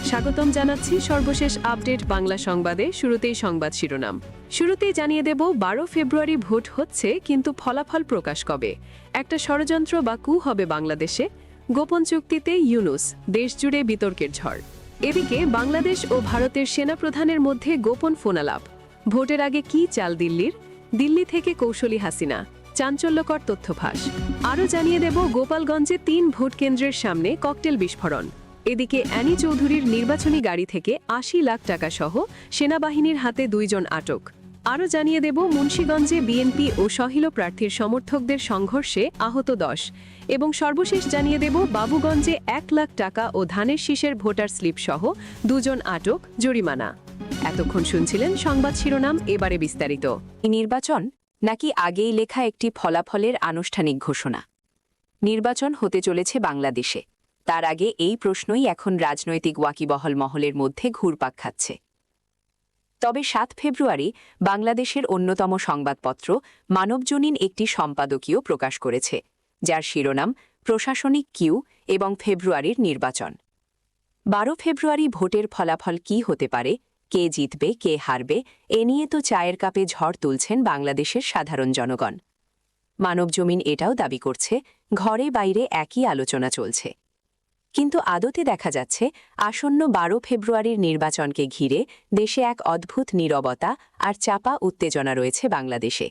স্বাগতম জানাচ্ছি সর্বশেষ আপডেট বাংলা সংবাদে। শুরুতেই সংবাদ শিরোনাম। শুরুতেই জানিয়ে দেব 12 ফেব্রুয়ারি ভোট হচ্ছে, কিন্তু ফলাফল প্রকাশ কবে? একটা ষড়যন্ত্র বা কু হবে বাংলাদেশে? গোপন চুক্তিতে ইউনূস, দেশজুড়ে বিতর্কের ঝড়। এদিকে বাংলাদেশ ও ভারতের সেনাপ্রধানের মধ্যে গোপন ফোনালাপ। ভোটের আগে কি চাল দিল্লির? দিল্লি থেকে কৌশলী হাসিনা, চাঞ্চল্যকর তথ্য ফাঁস। আরও জানিয়ে দেব গোপালগঞ্জে 3 ভোট কেন্দ্রের সামনে ককটেল বিস্ফোরণ। এদিকে অ্যানি চৌধুরীর নির্বাচনী গাড়ি থেকে ৮০ লাখ টাকা সহ সেনাবাহিনীর হাতে 2 জন আটক। আরও জানিয়ে দেব মুন্সিগঞ্জে বিএনপি ও সহিল প্রার্থীর সমর্থকদের সংঘর্ষে আহত 10। এবং সর্বশেষ জানিয়ে দেব বাবুগঞ্জে 1 লাখ টাকা ও ধানের শীষের ভোটার স্লিপ সহ 2 জন আটক, জরিমানা। এতক্ষণ শুনছিলেন সংবাদ শিরোনাম, এবারে বিস্তারিত। নির্বাচন নাকি আগেই লেখা একটি ফলাফলের আনুষ্ঠানিক ঘোষণা? নির্বাচন হতে চলেছে বাংলাদেশে। তার আগে এই প্রশ্নই এখন রাজনৈতিক ওয়াকিবহল মহলের মধ্যে ঘুরপাক খাচ্ছে। তবে 7 ফেব্রুয়ারি বাংলাদেশের অন্যতম সংবাদপত্র মানবজনীন একটি সম্পাদকীয় প্রকাশ করেছে, যার শিরোনাম প্রশাসনিক কিউ এবং ফেব্রুয়ারির নির্বাচন। 12 ফেব্রুয়ারি ভোটের ফলাফল কি হতে পারে, কে জিতবে কে হারবে, এ নিয়ে তো চায়ের কাপে ঝড় তুলছেন বাংলাদেশের সাধারণ জনগণ। মানবজমিন এটাও দাবি করছে ঘরে বাইরে একই আলোচনা চলছে। কিন্তু আদতে দেখা যাচ্ছে আসন্ন 12 ফেব্রুয়ারির নির্বাচনকে ঘিরে দেশে এক অদ্ভুত নীরবতা আর চাপা উত্তেজনা রয়েছে বাংলাদেশে।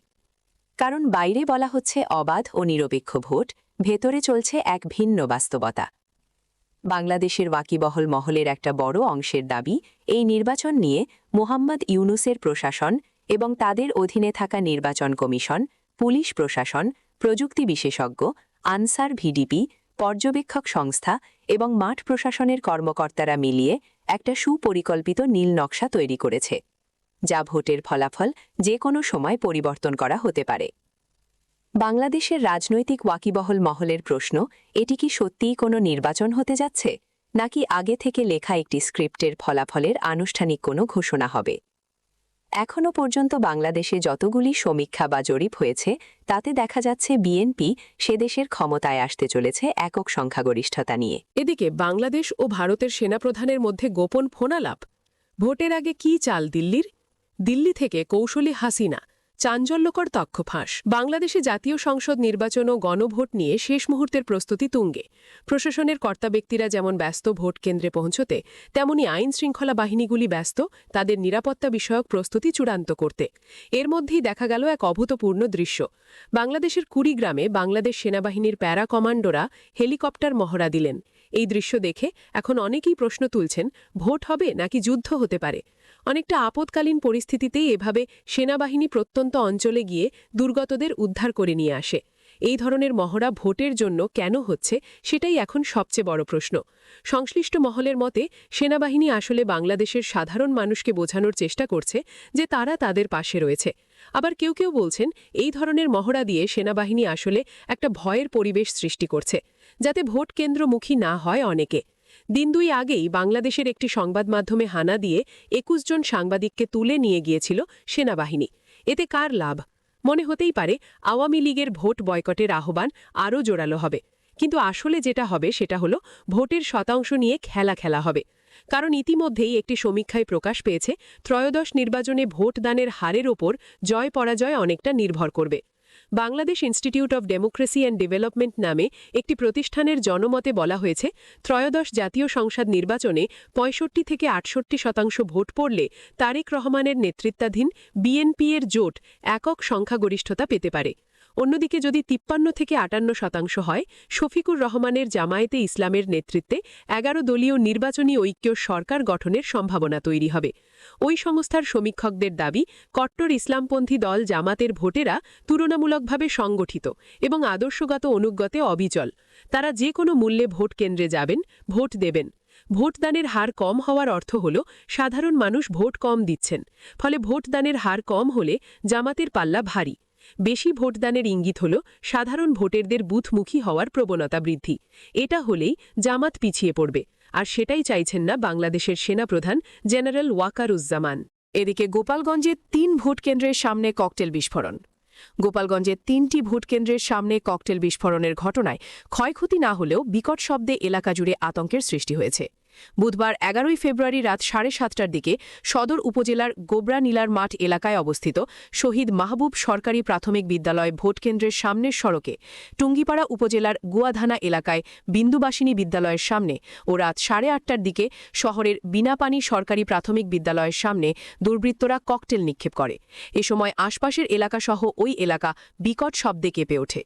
কারণ বাইরে বলা হচ্ছে অবাধ ও নিরপেক্ষ ভোট, ভেতরে চলছে এক ভিন্ন বাস্তবতা। বাংলাদেশের ওয়াকিবহল মহলের একটা বড় অংশের দাবি, এই নির্বাচন নিয়ে মোহাম্মদ ইউনূসের প্রশাসন এবং তাদের অধীনে থাকা নির্বাচন কমিশন, পুলিশ প্রশাসন, প্রযুক্তি বিশেষজ্ঞ, আনসার ভিডিপি, পর্যবেক্ষক সংস্থা এবং মাঠ প্রশাসনের কর্মকর্তারা মিলিয়ে একটা সুপরিকল্পিত নীল নকশা তৈরি করেছে, যা ভোটের ফলাফল যে কোনো সময় পরিবর্তন করা হতে পারে। বাংলাদেশের রাজনৈতিক ওয়াকিবহল মহলের প্রশ্ন, এটি কি সত্যিই কোনো নির্বাচন হতে যাচ্ছে, নাকি আগে থেকে লেখা একটি স্ক্রিপ্টের ফলাফলের আনুষ্ঠানিক কোনো ঘোষণা হবে? এখনও পর্যন্ত বাংলাদেশে যতগুলি সমীক্ষা বা জরিপ হয়েছে, তাতে দেখা যাচ্ছে বিএনপি সে দেশের ক্ষমতায় আসতে চলেছে একক সংখ্যাগরিষ্ঠতা নিয়ে। এদিকে বাংলাদেশ ও ভারতের সেনাপ্রধানের মধ্যে গোপন ফোনালাপ। ভোটের আগে কি চাল দিল্লির? দিল্লি থেকে কৌশলী হাসিনা, চাঞ্চল্যকর তথ্য ফাঁস। বাংলাদেশে জাতীয় সংসদ নির্বাচন ও গণভোট নিয়ে শেষ মুহূর্তের প্রস্তুতি তুঙ্গে। প্রশাসনের কর্তা ব্যক্তিরা যেমন ব্যস্ত ভোট কেন্দ্রে পৌঁছতে, তেমনি আইন শৃঙ্খলা বাহিনীগুলি ব্যস্ত তাদের নিরাপত্তা বিষয়ক প্রস্তুতি চূড়ান্ত করতে। এর মধ্যেই দেখা গেল এক অভূতপূর্ণ দৃশ্য। বাংলাদেশের কুড়িগ্রামে বাংলাদেশ সেনাবাহিনীর প্যারা কমান্ডোরা হেলিকপ্টার মহড়া দিলেন। এই দৃশ্য দেখে এখন অনেকেই প্রশ্ন তুলছেন, ভোট হবে নাকি যুদ্ধ হতে পারে? অনেকটা আপৎকালীন পরিস্থিতিতেই এভাবে সেনাবাহিনী প্রত্যন্ত অঞ্চলে গিয়ে দুর্গতদের উদ্ধার করে নিয়ে আসে। এই ধরনের মহড়া ভোটের জন্য কেন হচ্ছে, সেটাই এখন সবচেয়ে বড় প্রশ্ন। সংশ্লিষ্ট মহলের মতে সেনাবাহিনী আসলে বাংলাদেশের সাধারণ মানুষকে বোঝানোর চেষ্টা করছে যে তারা তাদের পাশে রয়েছে। আবার কেউ কেউ বলছেন এই ধরনের মহড়া দিয়ে সেনাবাহিনী আসলে একটা ভয়ের পরিবেশ সৃষ্টি করছে, যাতে ভোট কেন্দ্রমুখী না হয় অনেকে। দিন 2 আগেই বাংলাদেশের একটি সংবাদ মাধ্যমে হানা দিয়ে 21 জন সাংবাদিককে তুলে নিয়ে গিয়েছিল সেনাবাহিনী। এতে কার লাভ? মনে হতেই পারে আওয়ামী লীগের ভোট বয়কটের আহ্বান আরও জোরালো হবে। কিন্তু আসলে যেটা হবে সেটা হলো ভোটের শতাংশ নিয়ে খেলা হবে। কারণ ইতিমধ্যেই একটি সমীক্ষায় প্রকাশ পেয়েছে ত্রয়োদশ নির্বাচনে ভোটদানের হারের ওপর জয় পরাজয় অনেকটা নির্ভর করবে। Bangladesh institute of democracy and development নামে একটি প্রতিষ্ঠানের জনমতে বলা হয়েছে, ত্রয়োদশ জাতীয় সংসদ নির্বাচনে 65 থেকে 68% ভোট পড়লে তারেক রহমানের নেতৃত্বাধীন বিএনপি এর জোট একক সংখ্যাগরিষ্ঠতা পেতে পারে। অন্যদিকে যদি 53 থেকে 58% হয়, শফিকুর রহমানের জামায়াতে ইসলামের নেতৃত্বে 11 দলীয় নির্বাচনী ঐক্য সরকার গঠনের সম্ভাবনা তৈরি হবে। ওই সংস্থার সমীক্ষকদের দাবি, কট্টর ইসলামপন্থী দল জামাতের ভোটেরা তুলনামূলকভাবে সংগঠিত এবং আদর্শগত অনুগতে অবিচল। তারা যে কোনো মূল্যে ভোট কেন্দ্রে যাবেন, ভোট দেবেন। ভোটদানের হার কম হওয়ার অর্থ হল সাধারণ মানুষ ভোট কম দিচ্ছেন। ফলে ভোটদানের হার কম হলে জামাতের পাল্লা ভারী। বেশি ভোটদানের ইঙ্গিত হল সাধারণ ভোটারদের বুথমুখী হওয়ার প্রবণতা বৃদ্ধি। এটা হলেই জামাত পিছিয়ে পড়বে, আর সেটাই চাইছেন না বাংলাদেশের সেনাপ্রধান জেনারেল ওয়াকারুজ্জামান। এদিকে গোপালগঞ্জে 3 ভোট কেন্দ্রের সামনে ককটেল বিস্ফোরণ। গোপালগঞ্জের 3টি ভোটকেন্দ্রের সামনে ককটেল বিস্ফোরণের ঘটনায় ক্ষয়ক্ষতি না হলেও বিকট শব্দে এলাকা জুড়ে আতঙ্কের সৃষ্টি হয়েছে। বুধবার 11 ফেব্রুয়ারি রাত 7:30টার দিকে সদর উপজেলার গোবরা নীলার মাঠ এলাকায় অবস্থিত শহীদ মাহবুব সরকারি প্রাথমিক বিদ্যালয় ভোটকেন্দ্রের সামনের সড়কে, টুঙ্গিপাড়া উপজেলার গুয়াধানা এলাকায় বিন্দুবাসিনী বিদ্যালয়ের সামনে ও রাত 8:30টার দিকে শহরের বিনাপানি সরকারি প্রাথমিক বিদ্যালয়ের সামনে দুর্বৃত্তরা ককটেল নিক্ষেপ করে। এ সময় আশপাশের এলাকাসহ ওই এলাকা বিকট শব্দে কেঁপে ওঠে।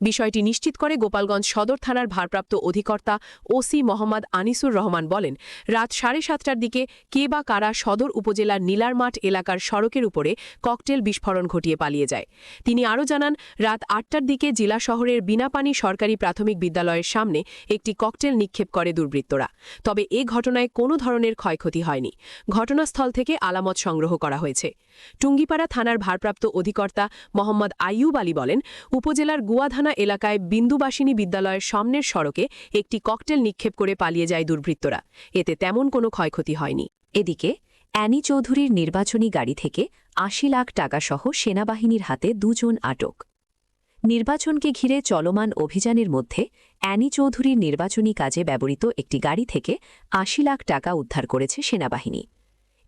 বিষয়টি নিশ্চিত করে গোপালগঞ্জ সদর থানার ভারপ্রাপ্ত অধিকর্তা ওসি মোহাম্মদ আনিসুর রহমান বলেন, রাত 7:30টার দিকে কে বা কারা সদর উপজেলার নীলারমাঠ এলাকার সড়কের উপরে ককটেল বিস্ফোরণ ঘটিয়ে পালিয়ে যায়। তিনি আরও জানান, রাত 8টার দিকে জেলা শহরের বিনাপানি সরকারি প্রাথমিক বিদ্যালয়ের সামনে একটি ককটেল নিক্ষেপ করে দুর্বৃত্তরা। তবে এ ঘটনায় কোনো ধরনের ক্ষয়ক্ষতি হয়নি। ঘটনাস্থল থেকে আলামত সংগ্রহ করা হয়েছে। টুঙ্গিপাড়া থানার ভারপ্রাপ্ত অধিকর্তা মোহাম্মদ আইয়ুব আলী বলেন, উপজেলার গুয়াধানা এলাকায় বিন্দুবাসিনী বিদ্যালয়ের সামনের সড়কে একটি ককটেল নিক্ষেপ করে পালিয়ে যায় দুর্বৃত্তরা। এতে তেমন কোনো ক্ষয়ক্ষতি হয়নি। এদিকে অ্যানি চৌধুরীর নির্বাচনী গাড়ি থেকে ৮০ লাখ টাকাসহ সেনাবাহিনীর হাতে 2 জন আটক। নির্বাচনকে ঘিরে চলমান অভিযানের মধ্যে অ্যানি চৌধুরীর নির্বাচনী কাজে ব্যবহৃত একটি গাড়ি থেকে ৮০ লাখ টাকা উদ্ধার করেছে সেনাবাহিনী।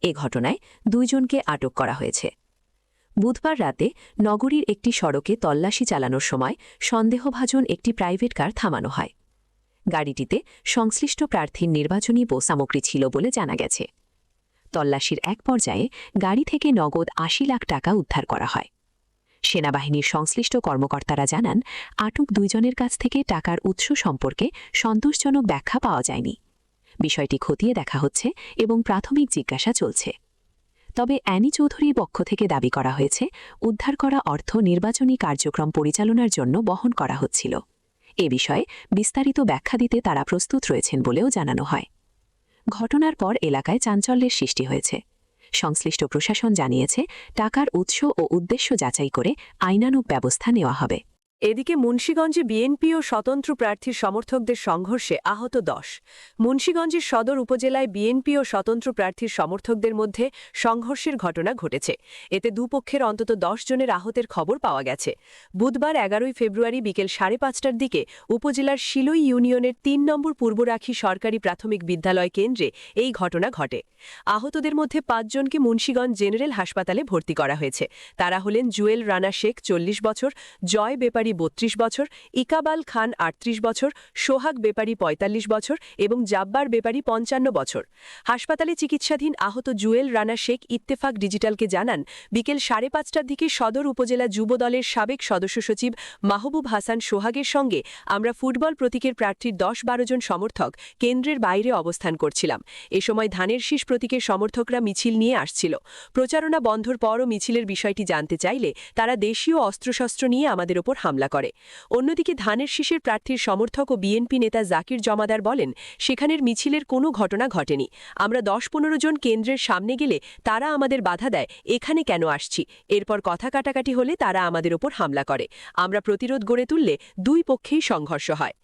এ ঘটনায় 2 জনকে আটক করা হয়েছে। বুধবার রাতে নগরীর একটি সড়কে তল্লাশি চালানোর সময় সন্দেহভাজন একটি প্রাইভেট কার থামানো হয়। গাড়িটিতে সংশ্লিষ্ট প্রার্থীর নির্বাচনী সামগ্রী ছিল বলে জানা গেছে। তল্লাশির এক পর্যায়ে গাড়ি থেকে নগদ ৮০ লাখ টাকা উদ্ধার করা হয়। সেনাবাহিনীর সংশ্লিষ্ট কর্মকর্তারা জানান, আটক 2 জনের কাছ থেকে টাকার উৎস সম্পর্কে সন্তোষজনক ব্যাখ্যা পাওয়া যায়নি। বিষয়টি খতিয়ে দেখা হচ্ছে এবং প্রাথমিক জিজ্ঞাসা চলছে। তবে অ্যানি চৌধুরীর পক্ষ থেকে দাবি করা হয়েছে, উদ্ধার করা অর্থ নির্বাচনী কার্যক্রম পরিচালনার জন্য বহন করা হচ্ছিল। এ বিষয়ে বিস্তারিত ব্যাখ্যা দিতে তারা প্রস্তুত রয়েছেন বলেও জানানো হয়। ঘটনার পর এলাকায় চাঞ্চল্যের সৃষ্টি হয়েছে। সংশ্লিষ্ট প্রশাসন জানিয়েছে, টাকার উৎস ও উদ্দেশ্য যাচাই করে আইনানুগ ব্যবস্থা নেওয়া হবে। এদিকে মুন্সিগঞ্জে বিএনপি ও স্বতন্ত্র প্রার্থীর সমর্থকদের সংঘর্ষে আহত 10। মুন্সিগঞ্জের সদর উপজেলায় বিএনপি ও স্বতন্ত্র প্রার্থীর সমর্থকদের মধ্যে সংঘর্ষের ঘটনা ঘটেছে। এতে দুপক্ষের অন্তত 10 জনের আহতের খবর পাওয়া গেছে। বুধবার 11 ফেব্রুয়ারি বিকেল 5:30টার দিকে উপজেলার শিলই ইউনিয়নের 3 নম্বর পূর্বরাখী সরকারি প্রাথমিক বিদ্যালয় কেন্দ্রে এই ঘটনা ঘটে। আহতদের মধ্যে 5 জনকে মুন্সিগঞ্জ জেনারেল হাসপাতালে ভর্তি করা হয়েছে। তারা হলেন জুয়েল রানা শেখ 40 বছর, জয় বেপারি 32 বছর, ইকাবাল খান 38 বছর, সোহাগ বেপারি 45 বছর এবং জাব্বার বেপারি 55 বছর। হাসপাতালে চিকিৎসাধীন আহত জুয়েল রানা শেখ ইত্তেফাক ডিজিটালকে জানান, বিকেল 5:30টার দিকে সদর উপজেলা যুব দলের সাবেক সদস্য সচিব মাহবুব হাসান সোহাগের সঙ্গে আমরা ফুটবল প্রতীকের প্রার্থীর 10-12 জন সমর্থক কেন্দ্রের বাইরে অবস্থান করছিলাম। এ সময় ধানের শীষ প্রতীকের সমর্থকরা মিছিল নিয়ে আসছিল। প্রচারণা বন্ধর পরও মিছিলের বিষয়টি জানতে চাইলে তারা দেশীয় অস্ত্রশস্ত্র নিয়ে আমাদের ওপর হামলা করে। অন্যদিকে ধানের শীষের প্রার্থীর সমর্থক ও বিএনপি নেতা জাকির জমাদার বলেন, সেখানের মিছিলের কোনো ঘটনা ঘটেনি। আমরা 10-15 জন কেন্দ্রের সামনে গেলে তারা আমাদের বাধা দেয়, এখানে কেন আসছি। এরপর কথা কাটাকাটি হলে তারা আমাদের ওপর হামলা করে। আমরা প্রতিরোধ গড়ে তুললে 2 পক্ষেই সংঘর্ষ হয়।